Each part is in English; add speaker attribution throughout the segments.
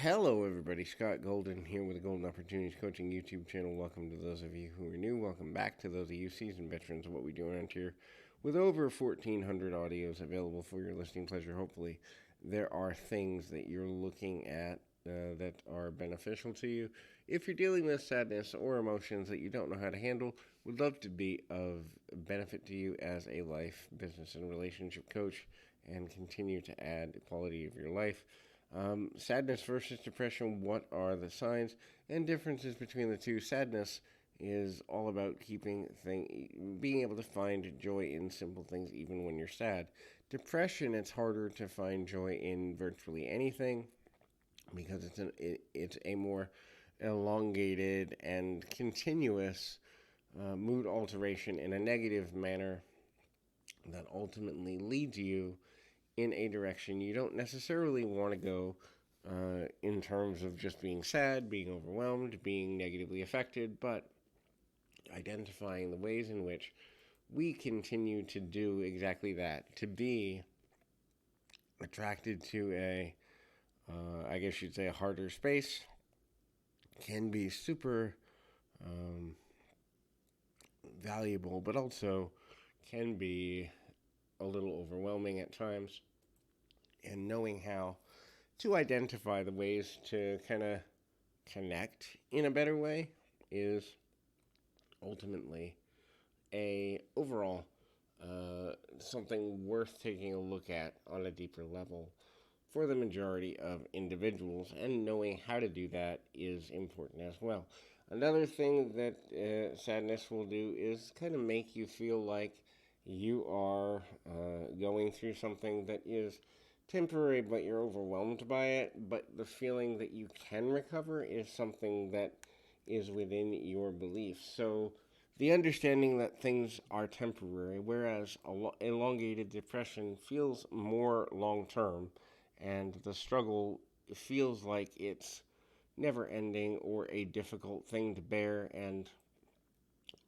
Speaker 1: Hello, everybody. Scott Golden here with the Golden Opportunities Coaching YouTube channel. Welcome to those of you who are new. Welcome back to those of you seasoned veterans of what we do around here. With over 1,400 audios available for your listening pleasure, hopefully there are things that you're looking at that are beneficial to you. If you're dealing with sadness or emotions that you don't know how to handle, would love to be of benefit to you as a life, business, and relationship coach and continue to add the quality of your life. Sadness versus depression, what are the signs and differences between the two? Sadness is all about being able to find joy in simple things even when you're sad. Depression, it's harder to find joy in virtually anything because it's a more elongated and continuous mood alteration in a negative manner that ultimately leads you in a direction you don't necessarily want to go in terms of just being sad, being overwhelmed, being negatively affected, but identifying the ways in which we continue to do exactly that, to be attracted to I guess you'd say, a harder space, can be super valuable, but also can be a little overwhelming at times. And knowing how to identify the ways to kind of connect in a better way is ultimately a overall something worth taking a look at on a deeper level for the majority of individuals, and knowing how to do that is important as well. Another thing that sadness will do is kind of make you feel like you are going through something that is temporary, but you're overwhelmed by it. But the feeling that you can recover is something that is within your beliefs. So the understanding that things are temporary, whereas elongated depression feels more long term, and the struggle feels like it's never ending or a difficult thing to bear, and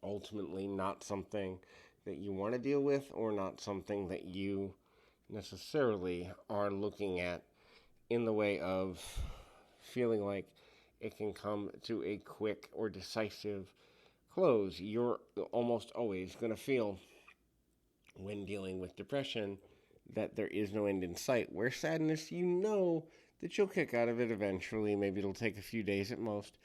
Speaker 1: ultimately not something that you want to deal with, or not something that you necessarily are looking at in the way of feeling like it can come to a quick or decisive close. You're almost always going to feel, when dealing with depression, that there is no end in sight. Where sadness, you know that you'll kick out of it eventually. Maybe it'll take a few days at most.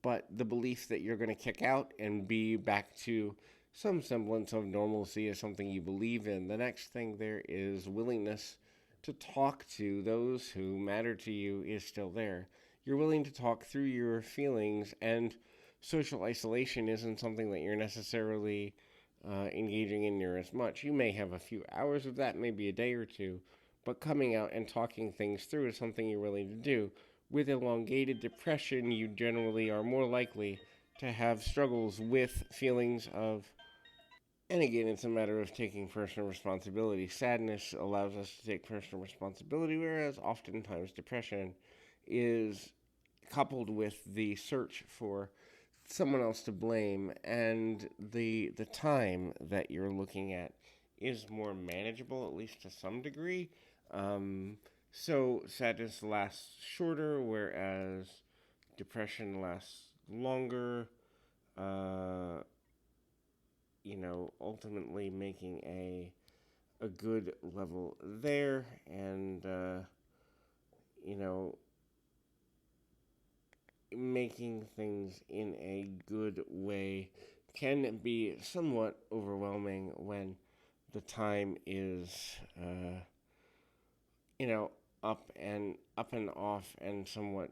Speaker 1: But the belief that you're going to kick out and be back to some semblance of normalcy is something you believe in. The next thing there is willingness to talk to those who matter to you is still there. You're willing to talk through your feelings, and social isolation isn't something that you're necessarily engaging in near as much. You may have a few hours of that, maybe a day or two, but coming out and talking things through is something you're willing to do. With elongated depression, you generally are more likely to have struggles with feelings of, and again, it's a matter of taking personal responsibility. Sadness allows us to take personal responsibility, whereas oftentimes depression is coupled with the search for someone else to blame, and the time that you're looking at is more manageable, at least to some degree. So sadness lasts shorter, whereas depression lasts longer. Uh, ultimately making a good level there, and you know, making things in a good way can be somewhat overwhelming when the time is, you know, up and off and somewhat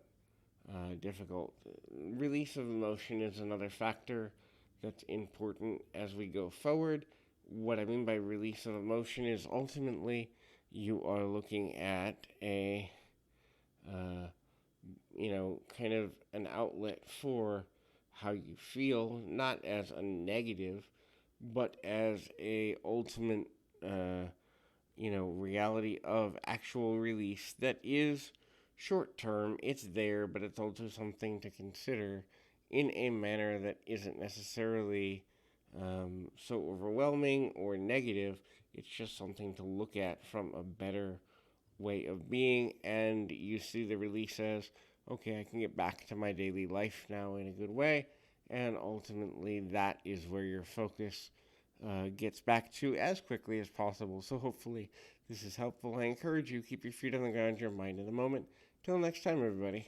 Speaker 1: difficult. Release of emotion is another factor that's important as we go forward. What I mean by release of emotion is ultimately you are looking at kind of an outlet for how you feel, not as a negative, but as a ultimate, reality of actual release that is short term. It's there, but it's also something to consider in a manner that isn't necessarily so overwhelming or negative. It's just something to look at from a better way of being, and you see the release as okay, I can get back to my daily life now in a good way. And ultimately, that is where your focus gets back to as quickly as possible. So hopefully, this is helpful. I encourage you keep your feet on the ground, your mind in the moment. Till next time, everybody.